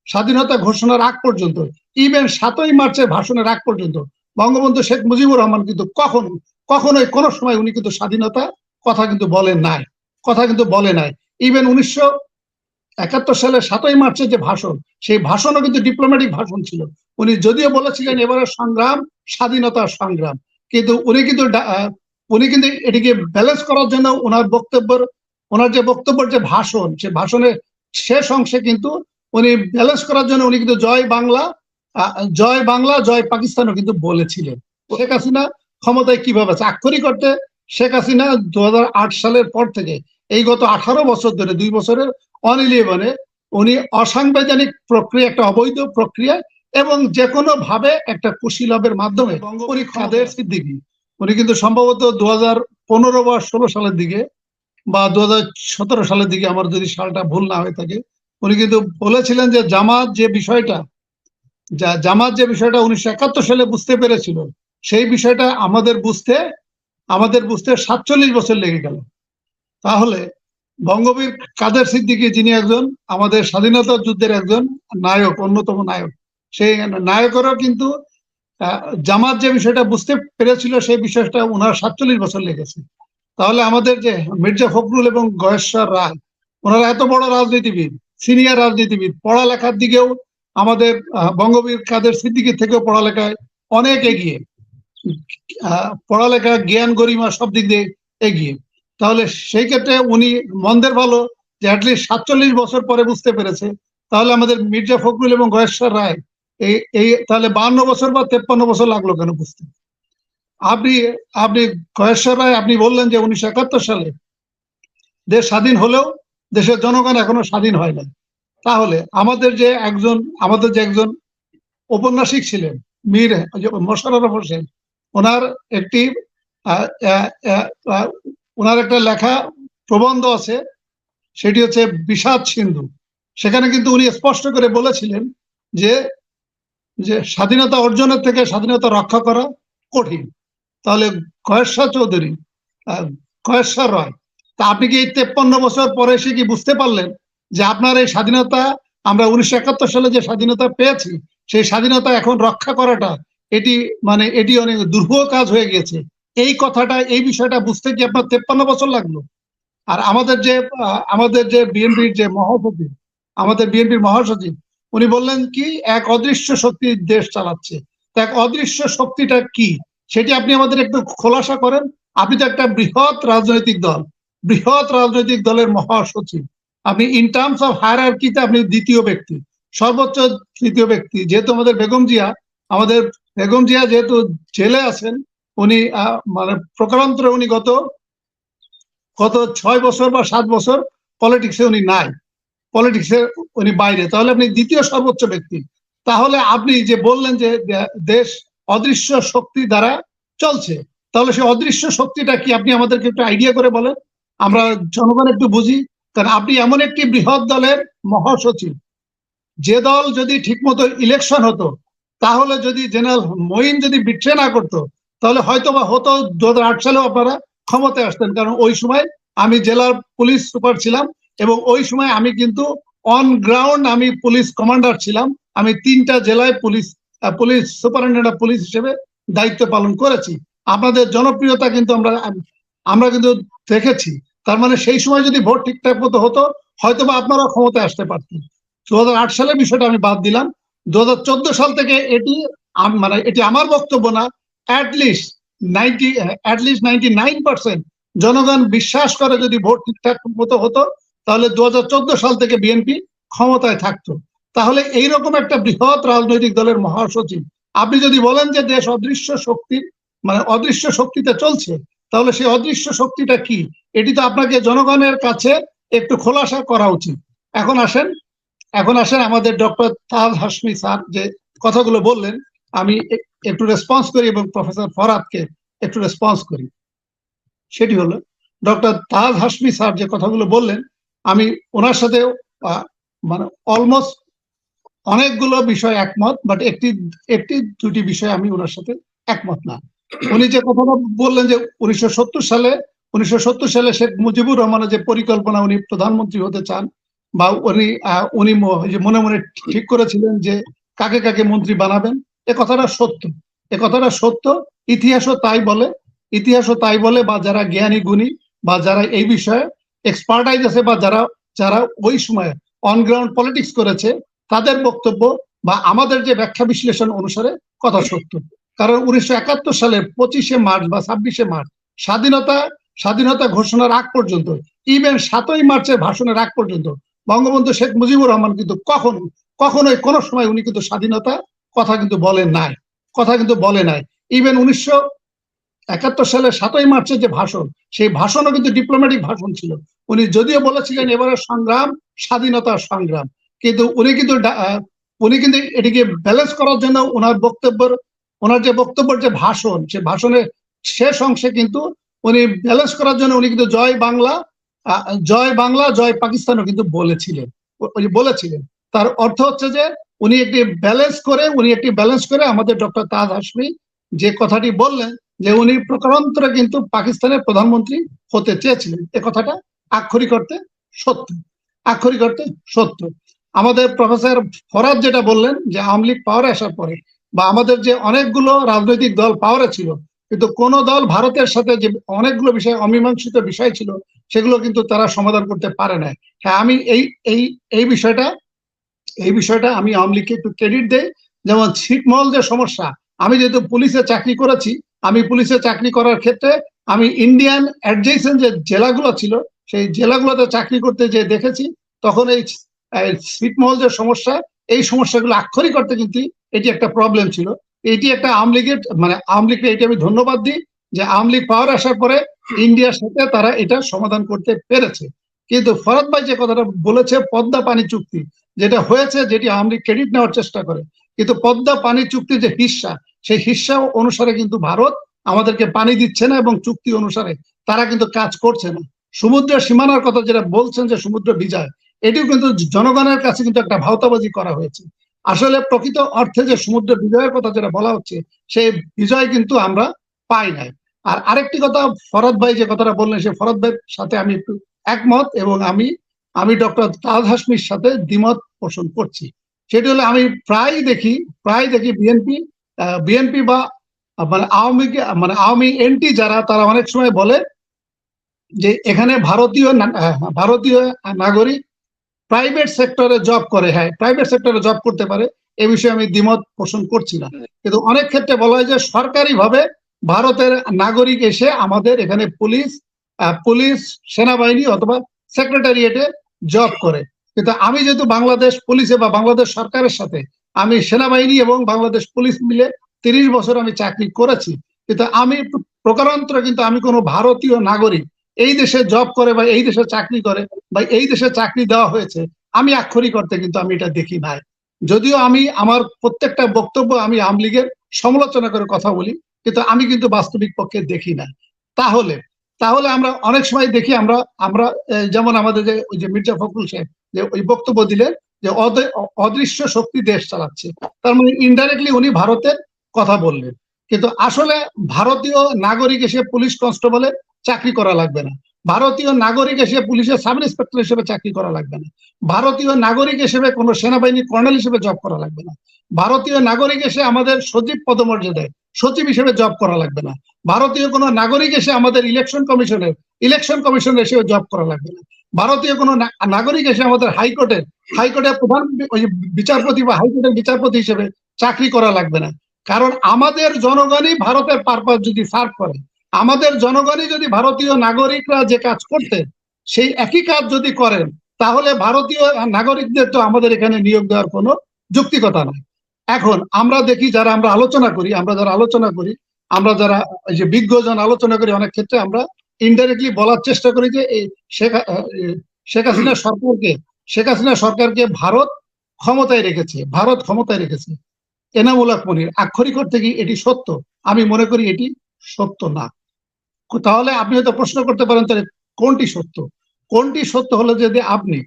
স্বাধীনতা ঘোষণার আগ পর্যন্ত, ইভেন 7ই মার্চের ভাষণের আগ পর্যন্ত বঙ্গবন্ধু শেখ মুজিবুর রহমান কিন্তু কখনোই কোনো সময় উনি কিন্তু স্বাধীনতা কথা কিন্তু বলে নাই। ইভেন 1971 সালে 7ই মার্চের যে ভাষণ, সেই ভাষণও কিন্তু ডিপ্লোম্যাটিক ভাষণ ছিল। উনি যদিও বলেছিলেন এবারের সংগ্রাম স্বাধীনতার সংগ্রাম, কিন্তু উনি কিন্তু এটিকে ব্যালেন্স করার জন্য ওনার যে বক্তব্যের যে ভাষণ, সে ভাষণের শেষ অংশে কিন্তু উনি ব্যালেন্স করার জন্য উনি কিন্তু জয় বাংলা জয় পাকিস্তানও কিন্তু বলেছিলেন। শেখ হাসিনা ক্ষমতায় কিভাবে আছে আক্ষরিক করতে, শেখ হাসিনা 2008 সালের পর থেকে এই গত 18 বছর ধরে 2 বছরের অন-11-এ উনি অসাংবিধানিক প্রক্রিয়া, একটা অবৈধ প্রক্রিয়া এবং যে কোনো ভাবে একটা কুশীলবের মাধ্যমে বঙ্গবন্ধু কাদের সিদ্দিকী উনি কিন্তু সম্ভবত 2015 বা 16 সালের দিকে বা 2017 সালের দিকে, আমার যদি সালটা ভুল না হয়ে থাকে, উনি কিন্তু বলেছিলেন যে জামাত যে বিষয়টা 1971 সালে বুঝতে পেরেছিল, সেই বিষয়টা আমাদের বুঝতে 47 বছর লেগে গেল। তাহলে বঙ্গবীর কাদের সিদ্দিকী, যিনি একজন আমাদের স্বাধীনতা যুদ্ধের একজন নায়ক, অন্যতম নায়ক, সেই নায়কেরও কিন্তু জামাত যে বিষয়টা বুঝতে পেরেছিল, সেই বিষয়টা ওনার 47 বছর লেগেছে। তাহলে আমাদের যে মির্জা ফখরুল এবং গয়েশ্বর রায়, ওনারা এত বড় রাজনীতিবিদ, সিনিয়র রাজনীতিবিদ, পড়ালেখার দিকেও আমাদের বঙ্গবীর কাদের সিদ্দিকীর থেকেও পড়ালেখায় অনেক এগিয়ে, পড়ালেখা, জ্ঞান, গরিমা সব দিক দিয়ে এগিয়ে। তাহলে সেই ক্ষেত্রে উনি মন্দের ভালো যে অ্যাটলিস্ট 47 বছর পরে বুঝতে পেরেছে। তাহলে আমাদের মির্জা ফখরুল এবং গয়েশ্বর রায় এই তাহলে 52 বছর বা 53 বছর লাগলো কেন বুঝতে? আপনি গয়েশ্বর রায়, আপনি বললেন যে 1971 সালে দেশ স্বাধীন হলেও দেশের জনগণ এখনো স্বাধীন হয় না। তাহলে আমাদের যে একজন ঔপন্যাসিক ছিলেন মীর মোশাররফ হোসেন, ওনার একটা লেখা প্রবন্ধ আছে, সেটি হচ্ছে বিষাদ সিন্ধু। সেখানে কিন্তু উনি স্পষ্ট করে বলেছিলেন যে স্বাধীনতা অর্জনের থেকে স্বাধীনতা রক্ষা করা কঠিন। তাহলে গয়েশ্বর রায়, তা আপনি কি এই 53 বছর পরে এসে কি বুঝতে পারলেন যে আপনার এই স্বাধীনতা, আমরা 1971 সালে যে স্বাধীনতা পেয়েছি, সেই স্বাধীনতা এখন রক্ষা করাটা এটি অনেক দুর্ভোগ কাজ হয়ে গেছে? এই বিষয়টা বুঝতে কি আপনার 53 বছর লাগলো? আর আমাদের যে বিএনপির যে মহাসচিব, উনি বললেন কি এক অদৃশ্য শক্তি দেশ চালাচ্ছে। তা এক অদৃশ্য শক্তিটা কি সেটি আপনি আমাদের একটু খোলাসা করেন। আপনি তো একটা বৃহৎ রাজনৈতিক দলের মহাসচিব, আপনি ইন টার্মস অফ হায়ারার্কিতে আপনি সর্বোচ্চ তৃতীয় ব্যক্তি। যেহেতু আমাদের বেগম জিয়া যেহেতু জেলে আছেন, উনি প্রকারান্তরে উনি গত 6 বছর বা 7 বছর পলিটিক্সে উনি নাই, উনি বাইরে। তাহলে আপনি দ্বিতীয় সর্বোচ্চ ব্যক্তি। তাহলে আপনি যে বললেন যে দেশ অদৃশ্য শক্তি দ্বারা চলছে, তাহলে সেই অদৃশ্য শক্তিটা কি আপনি আমাদেরকে একটু আইডিয়া করে বলেন, আমরা জনগণ একটু বুঝি। কারণ আপনি এমন একটি বৃহৎ দলের মহাসচিব, যে দল যদি ঠিকমতো ইলেকশন হতো, তাহলে যদি জেনারেল মঈন যদি বিট্রে না করতো, তাহলে হয়তো বা হতো 2008 সালেও আপনারা ক্ষমতায় আসতেন। কারণ ওই সময় আমি জেলার পুলিশ সুপার ছিলাম এবং ওই সময় আমি কিন্তু অন গ্রাউন্ড আমি পুলিশ কমান্ডার ছিলাম। আমি 3টা জেলায় পুলিশ সুপারিনটেন্ডেন্ট অফ পুলিশ হিসেবে দায়িত্ব পালন করেছি। আপনাদের জনপ্রিয়তা কিন্তু আমরা কিন্তু দেখেছি। তার মানে সেই সময় যদি ভোট ঠিকঠাক মতো হতো, হয়তো বা আপনারা ক্ষমতায় আসতে পারতেন। 2008 সালের বিষয়টা আমি বাদ দিলাম। 2014 সাল থেকে এটি আমার বক্তব্য না, অ্যাটলিস্ট 99% জনগণ বিশ্বাস করে যদি ভোট ঠিকঠাক মতো হতো, তাহলে 2014 সাল থেকে বিএনপি ক্ষমতায় থাকতো। তাহলে এইরকম একটা বৃহৎ রাজনৈতিক দলের মহাসচিব আপনি যদি বলেন যে দেশ অদৃশ্য শক্তিতে চলছে, তাহলে সেই অদৃশ্য শক্তিটা কি, এটি তো আপনাকে জনগণের কাছে একটু খোলাসা করা উচিত। এখন আসেন আমাদের ডক্টর তাজ হাশমি স্যার যে কথাগুলো বললেন, আমি একটু রেসপন্স করি এবং প্রফেসর ফরহাদকে একটু রেসপন্স করি। সেটি হলো, ডক্টর তাজ হাশমি স্যার যে কথাগুলো বললেন, আমি ওনার সাথে অলমোস্ট অনেকগুলো বিষয় একমত, বাট দুটি বিষয় আমি ওনার সাথে একমত না। উনি যে কথাটা বললেন যে 1970 সালে শেখ মুজিবুর রহমানের যে পরিকল্পনা, উনি প্রধানমন্ত্রী হতে চান, বা উনি মনে মনে ঠিক করেছিলেন যে কাকে কাকে মন্ত্রী বানাবেন। এ কথাটা সত্য, এ কথাটা সত্য। ইতিহাসও তাই বলে, ইতিহাসও তাই বলে, বা যারা জ্ঞানী গুণী বা যারা এই বিষয়ে এক্সপার্টাইজ আছে বা যারা যারা ওই সময় অনগ্রাউন্ড পলিটিক্স করেছে তাদের বক্তব্য বা আমাদের যে ব্যাখ্যা বিশ্লেষণ অনুসারে কথা সত্য। কারণ 1971 সালের 25শে মার্চ বা 26শে মার্চ স্বাধীনতা ঘোষণার আগ পর্যন্ত, ইভেন 7ই মার্চের ভাষণের আগ পর্যন্ত বঙ্গবন্ধু শেখ মুজিবুর রহমান কিন্তু কখনোই কোনো সময় উনি কিন্তু স্বাধীনতা কথা কিন্তু বলেন নাই, কথা কিন্তু বলে নাই। ইভেন 1971 সালের 7ই মার্চের যে ভাষণ, সেই ভাষণও কিন্তু ডিপ্লোম্যাটিক ভাষণ ছিল। উনি যদিও বলেছিলেন এবারের সংগ্রাম স্বাধীনতার সংগ্রাম, কিন্তু উনি কিন্তু এটিকে ব্যালেন্স করার জন্য ওনার যে বক্তব্যের যে ভাষণ, সে ভাষণের শেষ অংশে কিন্তু উনি ব্যালেন্স করার জন্য উনি কিন্তু জয় বাংলা জয় পাকিস্তানও কিন্তু বলেছিলেন। তার অর্থ হচ্ছে যে উনি একটি ব্যালেন্স করে আমাদের ডক্টর তাজ হাশমি যে কথাটি বললেন যে উনি প্রকারান্তরে কিন্তু পাকিস্তানের প্রধানমন্ত্রী হতে চেয়েছিলেন, এ কথাটা আক্ষরিক অর্থে সত্য, আক্ষরিক অর্থে সত্য। আমাদের প্রফেসর ফরাদ যেটা বললেন যে আওয়ামী লীগ পাওয়ারে আসার পরে বা আমাদের যে অনেকগুলো রাজনৈতিক দল পাওয়ারে ছিল, কিন্তু কোন দল ভারতের সাথে যে অনেকগুলো বিষয় অমীমাংসিত বিষয় ছিল সেগুলো কিন্তু তারা সমাধান করতে পারে নাই। হ্যাঁ, আমি এই বিষয়টা আমি আওয়ামী লীগকে একটু ক্রেডিট দেই। যেমন ছিটমহল যে সমস্যা, আমি যেহেতু পুলিশে চাকরি করেছি, আমি পুলিশে চাকরি করার ক্ষেত্রে আমি ইন্ডিয়ান অ্যাডজেসেন্ট যে জেলাগুলো ছিল সেই জেলাগুলোতে চাকরি করতে যে দেখেছি, তখন এই ছিটমহল যে সমস্যা, এই সমস্যাগুলো আক্ষরিক করতে কিন্তু এটি একটা প্রবলেম ছিল। এটি একটা আওয়ামী লীগকে এটি আমি ধন্যবাদ দিই যে আওয়ামী লীগ পাওয়ার আসার পরে ইন্ডিয়ার সাথে তারা এটা সমাধান করতে পেরেছে। কিন্তু ফরাদ ভাই যে কথাটা বলেছে পদ্মা পানি চুক্তি যেটা হয়েছে, যেটি আওয়ামী লীগ ক্রেডিট নেওয়ার চেষ্টা করে, কিন্তু পদ্মা পানি চুক্তির যে হিস্সা, সেই হিস্সা অনুসারে কিন্তু ভারত আমাদেরকে পানি দিচ্ছে না এবং চুক্তি অনুসারে তারা কিন্তু কাজ করছে না। সমুদ্রের সীমানার কথা যেটা বলছেন যে সমুদ্র বিজয়, এটিও কিন্তু জনগণের কাছে কিন্তু একটা ভাওতাবাজি করা হয়েছে। আসলে প্রকৃত অর্থে যে সমুদ্র বিজয়ের কথা যেটা বলা হচ্ছে, সেই বিজয় কিন্তু আমরা পাই নাই। আর আরেকটি কথা, ফরাদ ভাই যে কথাটা বললেন, সেই ফরাদ ভাইয়ের সাথে আমি একটু একমত এবং আমি ডক্টর তাজ হাশমির সাথে দ্বিমত পোষণ করছি। সেটি হলো আমি প্রায় দেখি বিএনপি বা আওয়ামী এনটি যারা, তারা অনেক সময় বলে যে এখানে ভারতীয় নাগরিক প্রাইভেট সেক্টরে জব করে। হ্যাঁ, প্রাইভেট সেক্টরে জব করতে পারে, এ বিষয়ে আমি দ্বিমত পোষণ করছি না। কিন্তু অনেক ক্ষেত্রে বলা হয় যে সরকারিভাবে ভারতের নাগরিক এসে আমাদের এখানে পুলিশ সেনাবাহিনী অথবা সেক্রেটারিয়েটে জব করে। কিন্তু আমি যেহেতু বাংলাদেশ পুলিশে বা বাংলাদেশ সরকারের সাথে আমি সেনাবাহিনী এবং বাংলাদেশ পুলিশ মিলে 30 বছর আমি চাকরি করেছি, কিন্তু আমি প্রকারান্তরে কিন্তু আমি কোনো ভারতীয় নাগরিক এই দেশে জব করে বা এই দেশে চাকরি করে বা এই দেশে চাকরি দেওয়া হয়েছে, আমি আক্ষরিক অর্থে কিন্তু আমি এটা দেখি নাই। যদিও আমি আমার প্রত্যেকটা বক্তব্য আমি আওয়ামী লীগের সমালোচনা করে কথা বলি, কিন্তু আমি কিন্তু বাস্তবিক পক্ষে দেখি না। তাহলে আমরা অনেক সময় দেখি আমরা যেমন আমাদের যে ওই যে মির্জা ফখরুল সাহেব যে ওই বক্তব্য দিলেন যে অদৃশ্য শক্তি দেশ চালাচ্ছে, তার মানে ইনডাইরেক্টলি উনি ভারতের কথা বললেন। কিন্তু আসলে ভারতীয় নাগরিক এসে পুলিশ কনস্টেবলে চাকরি করা লাগবে না, ভারতীয় নাগরিক এসে পুলিশের সাব ইন্সপেক্টর হিসেবে চাকরি করা লাগবে না, ভারতীয় নাগরিক হিসেবে কোনো সেনাবাহিনী কর্নেল হিসেবে জব করা লাগবে না, ভারতীয় নাগরিক এসে আমাদের সচিব পদমর্যাদায় সচিব হিসেবে জব করা লাগবে না, ভারতীয় কোনো নাগরিক এসে আমাদের ইলেকশন কমিশনের এসে জব করা লাগবে না, ভারতীয় কোনো নাগরিক এসে আমাদের হাইকোর্টের প্রধান বিচারপতি বা হাইকোর্টের বিচারপতি হিসেবে চাকরি করা লাগবে না। কারণ আমাদের জনগণই ভারতের পারপাস যদি সার্ভ করে, আমাদের জনগণই যদি ভারতীয় নাগরিকরা যে কাজ করতে সেই একই কাজ যদি করেন, তাহলে ভারতীয় নাগরিকদের তো আমাদের এখানে নিয়োগ দেওয়ার কোনো যৌক্তিকতা নাই। এখন আমরা দেখি আমরা যারা এই যে বিজ্ঞজন আলোচনা করি, অনেক ক্ষেত্রে আমরা ইনডাইরেক্টলি বলার চেষ্টা করি যে শেখ হাসিনা সরকারকে ভারত ক্ষমতায় রেখেছে। এনামুল হক মনির আক্ষরিক অর্থে কি এটি সত্য? আমি মনে করি এটি সত্য না। তাহলে আপনি হয়তো প্রশ্ন করতে পারেন তাহলে কোনটি সত্য হলো যদি আপনি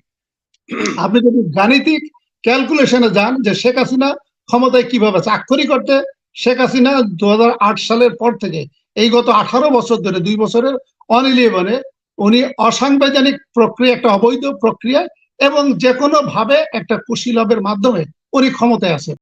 যদি গাণিতিক ক্যালকুলেশনে যান যে শেখ হাসিনা ক্ষমতায় কিভাবে আছে। আক্ষরিক অর্থে শেখ হাসিনা 2008 সালের পর থেকে এই গত 18 বছর ধরে 2 বছরের অনিলেবনে উনি অসাংবিধানিক প্রক্রিয়া, একটা অবৈধ প্রক্রিয়া এবং যে কোনো ভাবে একটা কুশীলবের মাধ্যমে উনি ক্ষমতায় আছে।